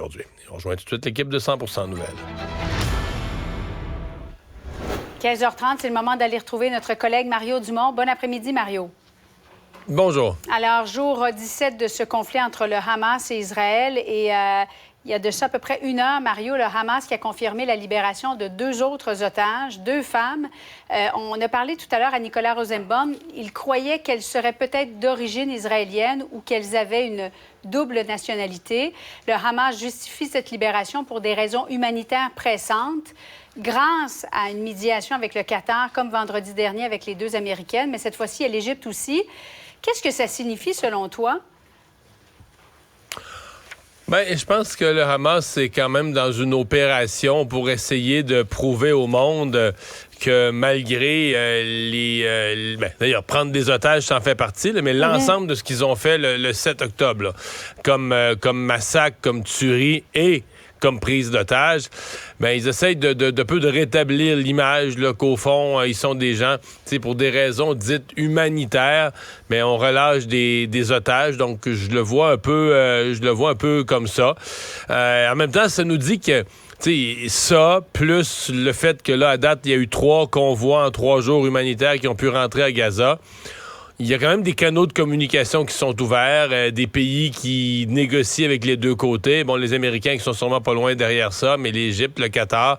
aujourd'hui. Et on rejoint tout de suite l'équipe de 100% Nouvelles. 15h30, c'est le moment d'aller retrouver notre collègue Mario Dumont. Bon après-midi, Mario. Bonjour. Alors, jour 17 de ce conflit entre le Hamas et Israël. Et il y a de ça à peu près une heure, Mario, le Hamas qui a confirmé la libération de 2 autres otages, 2 femmes. On a parlé tout à l'heure à Nicolas Rosenbaum. Il croyait qu'elles seraient peut-être d'origine israélienne ou qu'elles avaient une double nationalité. Le Hamas justifie cette libération pour des raisons humanitaires pressantes, grâce à une médiation avec le Qatar, comme vendredi dernier avec les 2 Américaines, mais cette fois-ci à l'Égypte aussi. Qu'est-ce que ça signifie, selon toi? Bien, je pense que le Hamas est quand même dans une opération pour essayer de prouver au monde que malgré d'ailleurs, prendre des otages, ça en fait partie, là, mais l'ensemble de ce qu'ils ont fait le 7 octobre, là, comme massacre, comme tuerie et comme prise d'otage, ben ils essayent de rétablir l'image là, qu'au fond, ils sont des gens, pour des raisons dites humanitaires, mais on relâche des otages, donc je le vois un peu comme ça. En même temps, ça nous dit que ça, plus le fait que là, à date, il y a eu 3 convois en 3 jours humanitaires qui ont pu rentrer à Gaza. Il y a quand même des canaux de communication qui sont ouverts, des pays qui négocient avec les 2 côtés. Bon, les Américains qui sont sûrement pas loin derrière ça, mais l'Égypte, le Qatar.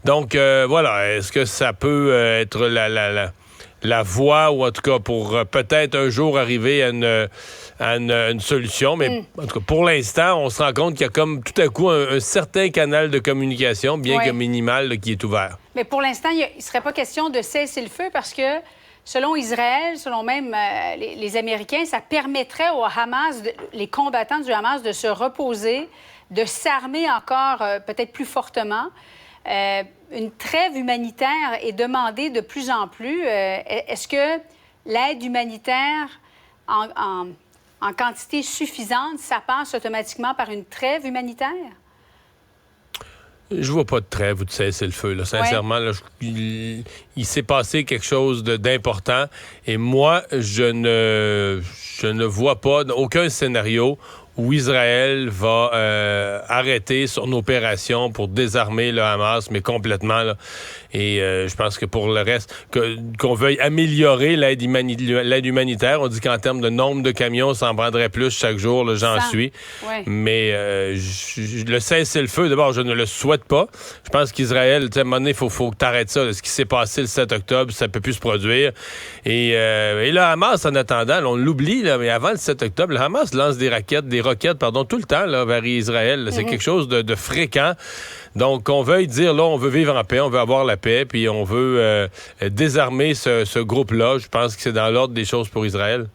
Donc, voilà, est-ce que ça peut être la voie, ou en tout cas pour peut-être un jour arriver à une solution? Mais en tout cas, pour l'instant, on se rend compte qu'il y a comme tout à coup un certain canal de communication, bien que minimal, là, qui est ouvert. Mais pour l'instant, il ne serait pas question de cesser le feu parce que selon Israël, selon même les Américains, ça permettrait au Hamas, les combattants du Hamas, de se reposer, de s'armer encore peut-être plus fortement. Une trêve humanitaire est demandée de plus en plus. Est-ce que l'aide humanitaire en quantité suffisante, ça passe automatiquement par une trêve humanitaire? Je vois pas de trêve ou de cesser le feu. Là. Sincèrement, là, il s'est passé quelque chose d'important. Et moi, je ne vois pas aucun scénario où Israël va arrêter son opération pour désarmer le Hamas, mais complètement. Là. Et je pense que pour le reste, qu'on veuille améliorer l'aide humanitaire, on dit qu'en termes de nombre de camions, ça en prendrait plus chaque jour, là, j'en suis. Ouais. Mais le cessez-le-feu, d'abord, je ne le souhaite pas. Je pense qu'Israël, à un moment donné, il faut que tu arrêtes ça. Là. Ce qui s'est passé le 7 octobre, ça ne peut plus se produire. Et le Hamas, en attendant, là, on l'oublie, là, mais avant le 7 octobre, le Hamas lance des roquettes, tout le temps là, vers Israël. Là. C'est quelque chose de fréquent. Donc, on veuille dire, là, on veut vivre en paix, on veut avoir la paix, puis on veut désarmer ce groupe-là. Je pense que c'est dans l'ordre des choses pour Israël.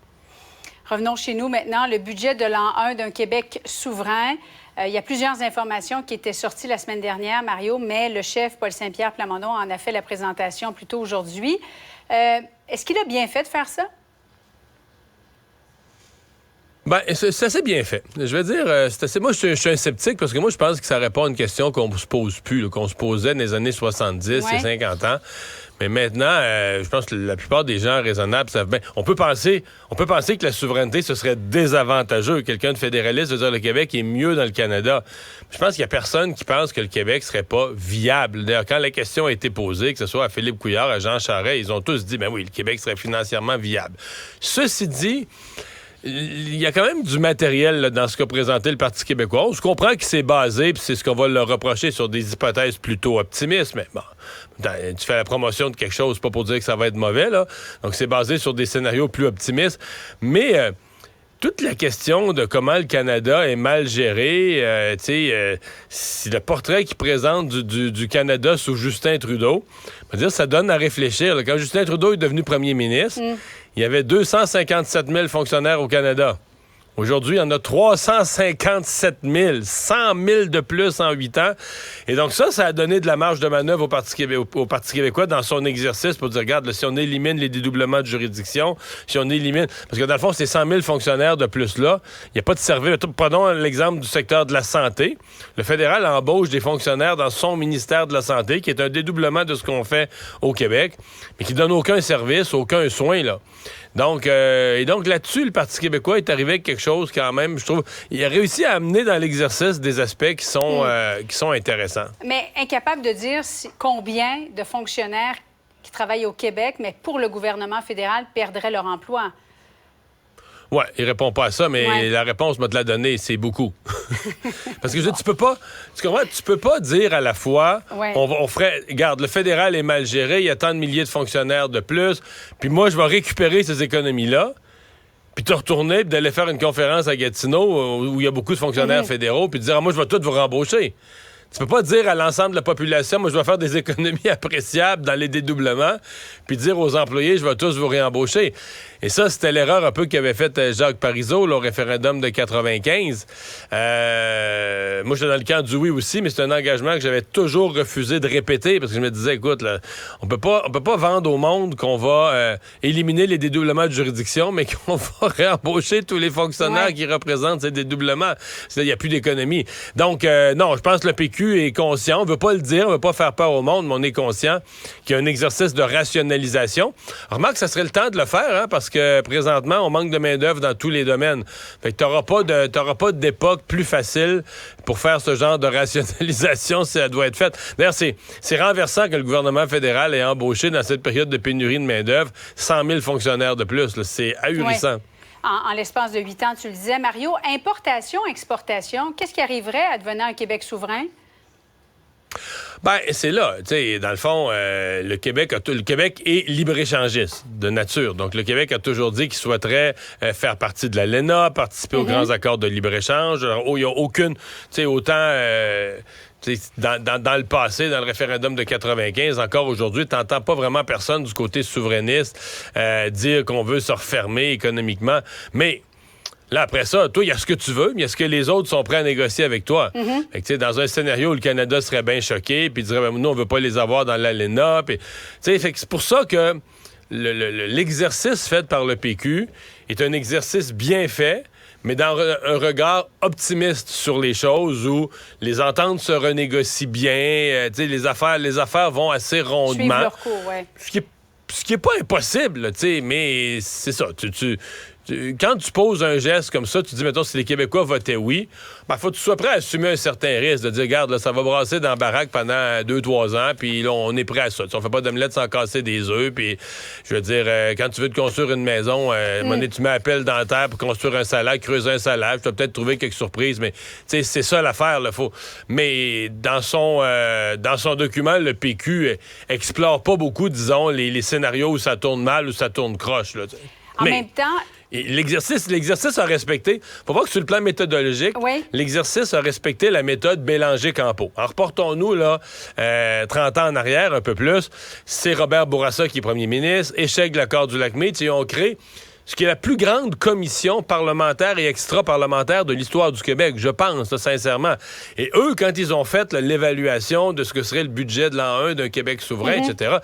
Revenons chez nous maintenant. Le budget de l'an 1 d'un Québec souverain. Il y a plusieurs informations qui étaient sorties la semaine dernière, Mario, mais le chef Paul Saint-Pierre Plamondon en a fait la présentation plus tôt aujourd'hui. Est-ce qu'il a bien fait de faire ça? Ben, c'est assez bien fait. Je veux dire, moi, je suis un sceptique parce que moi, je pense que ça répond à une question qu'on se pose plus, là, qu'on se posait dans les années 70 et 50 ans. Mais maintenant, je pense que la plupart des gens raisonnables savent bien. On peut penser que la souveraineté, ce serait désavantageux. Quelqu'un de fédéraliste veut dire le Québec est mieux dans le Canada. Je pense qu'il y a personne qui pense que le Québec serait pas viable. D'ailleurs, quand la question a été posée, que ce soit à Philippe Couillard, à Jean Charest, ils ont tous dit, ben oui, le Québec serait financièrement viable. Ceci dit, il y a quand même du matériel là, dans ce qu'a présenté le Parti québécois. Je comprends qu'il s'est basé, puis c'est ce qu'on va leur reprocher, sur des hypothèses plutôt optimistes, mais bon, tu fais la promotion de quelque chose, pas pour dire que ça va être mauvais, là. Donc c'est basé sur des scénarios plus optimistes. Mais toute la question de comment le Canada est mal géré, si le portrait qu'il présente du Canada sous Justin Trudeau, ça donne à réfléchir. Là. Quand Justin Trudeau est devenu premier ministre, il y avait 257 000 fonctionnaires au Canada. Aujourd'hui, il y en a 357 000, 100 000 de plus en 8 ans. Et donc ça a donné de la marge de manœuvre au Parti québécois dans son exercice pour dire, regarde, là, si on élimine les dédoublements de juridiction, si on élimine... Parce que dans le fond, c'est 100 000 fonctionnaires de plus là. Il n'y a pas de service. Prenons l'exemple du secteur de la santé. Le fédéral embauche des fonctionnaires dans son ministère de la Santé, qui est un dédoublement de ce qu'on fait au Québec, mais qui donne aucun service, aucun soin, là. Donc, là-dessus, le Parti québécois est arrivé avec quelque chose quand même, je trouve. Il a réussi à amener dans l'exercice des aspects qui sont intéressants. Mais incapable de dire combien de fonctionnaires qui travaillent au Québec, mais pour le gouvernement fédéral, perdraient leur emploi. Oui, il répond pas à ça, mais la réponse m'a te la donnée, c'est beaucoup. Parce que tu peux pas dire à la fois, on ferait, regarde, le fédéral est mal géré, il y a tant de milliers de fonctionnaires de plus, puis moi, je vais récupérer ces économies-là, puis te retourner, puis d'aller faire une conférence à Gatineau où il y a beaucoup de fonctionnaires fédéraux, puis de dire, moi, je vais tout vous rembaucher. Tu peux pas dire à l'ensemble de la population, moi, je vais faire des économies appréciables dans les dédoublements, puis dire aux employés, je vais tous vous réembaucher. Et ça, c'était l'erreur un peu qu'avait faite Jacques Parizeau au référendum de 95. Moi, j'étais dans le camp du oui aussi, mais c'est un engagement que j'avais toujours refusé de répéter parce que je me disais, écoute, là, on peut pas vendre au monde qu'on va éliminer les dédoublements de juridiction, mais qu'on va réembaucher tous les fonctionnaires qui représentent ces dédoublements. Il n'y a plus d'économie. Donc, non, je pense que le PQ est conscient. On veut pas le dire, on veut pas faire peur au monde, mais on est conscient qu'il y a un exercice de rationalisation. Remarque, ça serait le temps de le faire, hein, parce que présentement, on manque de main-d'œuvre dans tous les domaines. Fait que t'auras pas d'époque plus facile pour faire ce genre de rationalisation si ça doit être fait. D'ailleurs, c'est renversant que le gouvernement fédéral ait embauché dans cette période de pénurie de main-d'œuvre 100 000 fonctionnaires de plus. Là. C'est ahurissant. Ouais. En l'espace de 8 ans, tu le disais, Mario, importation, exportation, qu'est-ce qui arriverait advenant un Québec souverain? Ben, c'est là. Tu sais, dans le fond, le Québec est libre-échangiste de nature. Donc, le Québec a toujours dit qu'il souhaiterait faire partie de l'ALENA, participer aux grands accords de libre-échange. Alors, il n'y a aucune... Tu sais, autant... Dans le passé, dans le référendum de 95, encore aujourd'hui, tu n'entends pas vraiment personne du côté souverainiste dire qu'on veut se refermer économiquement. Mais là, après ça, toi, il y a ce que tu veux, mais il y a ce que les autres sont prêts à négocier avec toi. Fait que, dans un scénario où le Canada serait bien choqué, puis dirait, nous, on veut pas les avoir dans l'ALENA. C'est pour ça que l'exercice fait par le PQ est un exercice bien fait, mais dans un regard optimiste sur les choses où les ententes se renégocient bien, les affaires vont assez rondement. Suivre leur cours, ouais. Ce qui est pas impossible, là, mais c'est ça. Quand tu poses un geste comme ça, tu dis, mettons, si les Québécois votaient oui, ben, faut que tu sois prêt à assumer un certain risque, de dire, regarde, là, ça va brasser dans la baraque pendant 2-3 ans, puis là, on est prêt à ça. On fait pas d'omelette sans casser des œufs, puis je veux dire, quand tu veux te construire une maison, tu mets la pelle dans la terre pour construire un salade, creuser un salade, tu vas peut-être trouver quelques surprises, mais c'est ça l'affaire, là, faut. Mais dans son document, le PQ explore pas beaucoup, disons, les scénarios où ça tourne mal ou ça tourne croche, là. En même temps... L'exercice a respecté, faut voir que sur le plan méthodologique, l'exercice a respecté la méthode Bélanger-Campeau. Alors, reportons-nous, là, 30 ans en arrière, un peu plus. C'est Robert Bourassa qui est premier ministre, échec de l'accord du Lac-Métis, ils ont créé ce qui est la plus grande commission parlementaire et extra-parlementaire de l'histoire du Québec, je pense, là, sincèrement. Et eux, quand ils ont fait l'évaluation de ce que serait le budget de l'an 1 d'un Québec souverain, etc.,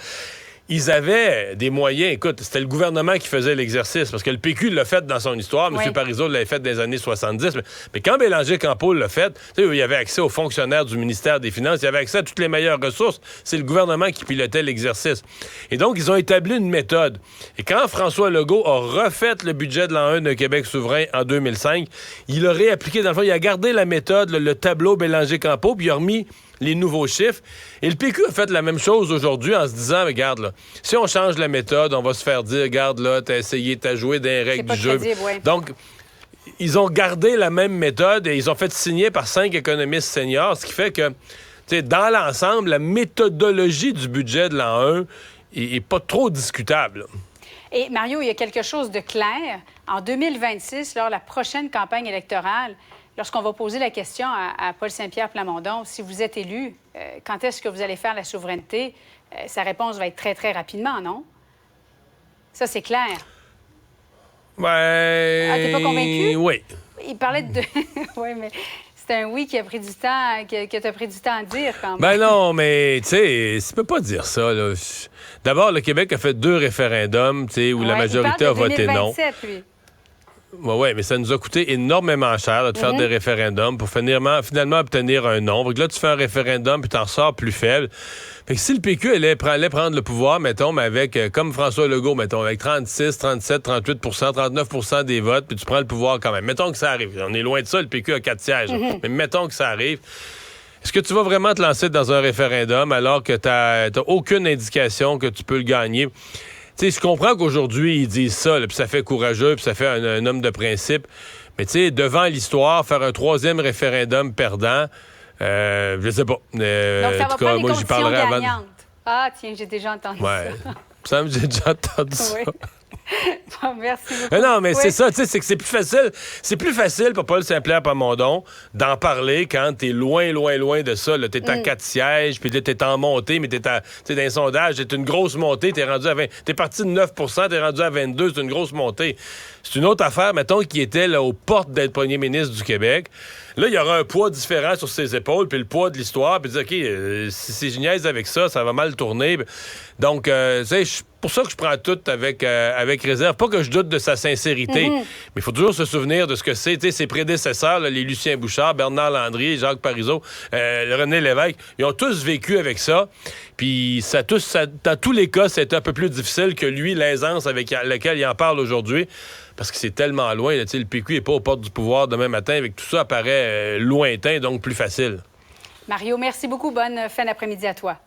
ils avaient des moyens. Écoute, c'était le gouvernement qui faisait l'exercice, parce que le PQ l'a fait dans son histoire. M. Parizeau l'avait fait dans les années 70. Mais quand Bélanger-Campeau l'a fait, il y avait accès aux fonctionnaires du ministère des Finances, il y avait accès à toutes les meilleures ressources. C'est le gouvernement qui pilotait l'exercice. Et donc, ils ont établi une méthode. Et quand François Legault a refait le budget de l'an 1 d'un Québec souverain en 2005, il a réappliqué, dans le fond, il a gardé la méthode, le tableau Bélanger-Campeau, puis il a remis les nouveaux chiffres. Et le PQ a fait la même chose aujourd'hui en se disant, regarde, là, si on change la méthode, on va se faire dire, regarde, là, t'as joué des règles du jeu. Donc, ils ont gardé la même méthode et ils ont fait signer par 5 économistes seniors, ce qui fait que, dans l'ensemble, la méthodologie du budget de l'an 1 est pas trop discutable. Et Mario, il y a quelque chose de clair. En 2026, lors de la prochaine campagne électorale, lorsqu'on va poser la question à Paul Saint-Pierre Plamondon, si vous êtes élu, quand est-ce que vous allez faire la souveraineté? Sa réponse va être très, très rapidement, non? Ça, c'est clair. Ouais. Ah, t'es pas convaincu? Oui. Il parlait de... Oui, mais c'est un oui qui a pris du temps, que t'as pris du temps à dire, quand même. Ben non, mais, tu sais, tu peux pas dire ça, là. D'abord, le Québec a fait 2 référendums, tu sais, où la majorité a voté non. Lui. Oui, mais ça nous a coûté énormément cher de faire des référendums pour finalement obtenir un nombre. Là, tu fais un référendum puis t'en ressors plus faible. Fait que si le PQ allait prendre le pouvoir, mettons, mais avec, comme François Legault, mettons, avec 36, 37, 38 39 des votes, puis tu prends le pouvoir quand même. Mettons que ça arrive. On est loin de ça, le PQ a 4 sièges. Mais mettons que ça arrive. Est-ce que tu vas vraiment te lancer dans un référendum alors que t'as aucune indication que tu peux le gagner? Tu sais, je comprends qu'aujourd'hui, ils disent ça, puis ça fait courageux, puis ça fait un homme de principe. Mais tu sais, devant l'histoire, faire un 3e référendum perdant, je sais pas. Donc, ça va prendre moi, des j'y parlerai conditions avant. gagnantes. Ah, tiens, j'ai déjà entendu Ouais. ça. Ça me j'ai déjà entendu ça. Oui. Bon, merci beaucoup. Non, mais Oui. c'est ça, tu sais, c'est que c'est plus facile. C'est plus facile pour Paul Saint-Pierre Plamondon d'en parler quand t'es loin, loin, loin de ça. T'es à 4 sièges, puis là, t'es en montée, mais dans un sondage, c'est une grosse montée, t'es rendu à 20. T'es parti de 9 t'es rendu à 22, c'est une grosse montée. C'est une autre affaire, mettons, qui était là, aux portes d'être premier ministre du Québec. Là, il y aura un poids différent sur ses épaules, puis le poids de l'histoire, puis dire, OK, si je niaise avec ça, ça va mal tourner. Donc, tu sais, pour ça que je prends tout avec réserve. Pas que je doute de sa sincérité, mais il faut toujours se souvenir de ce que c'est. Tu sais, ses prédécesseurs, là, les Lucien Bouchard, Bernard Landry, Jacques Parizeau, René Lévesque, ils ont tous vécu avec ça. Puis, dans tous les cas, c'est un peu plus difficile que lui, l'aisance avec laquelle il en parle aujourd'hui. Parce que c'est tellement loin. Là, le PQ n'est pas aux portes du pouvoir demain matin. Avec tout ça, apparaît lointain, donc plus facile. Mario, merci beaucoup. Bonne fin d'après-midi à toi.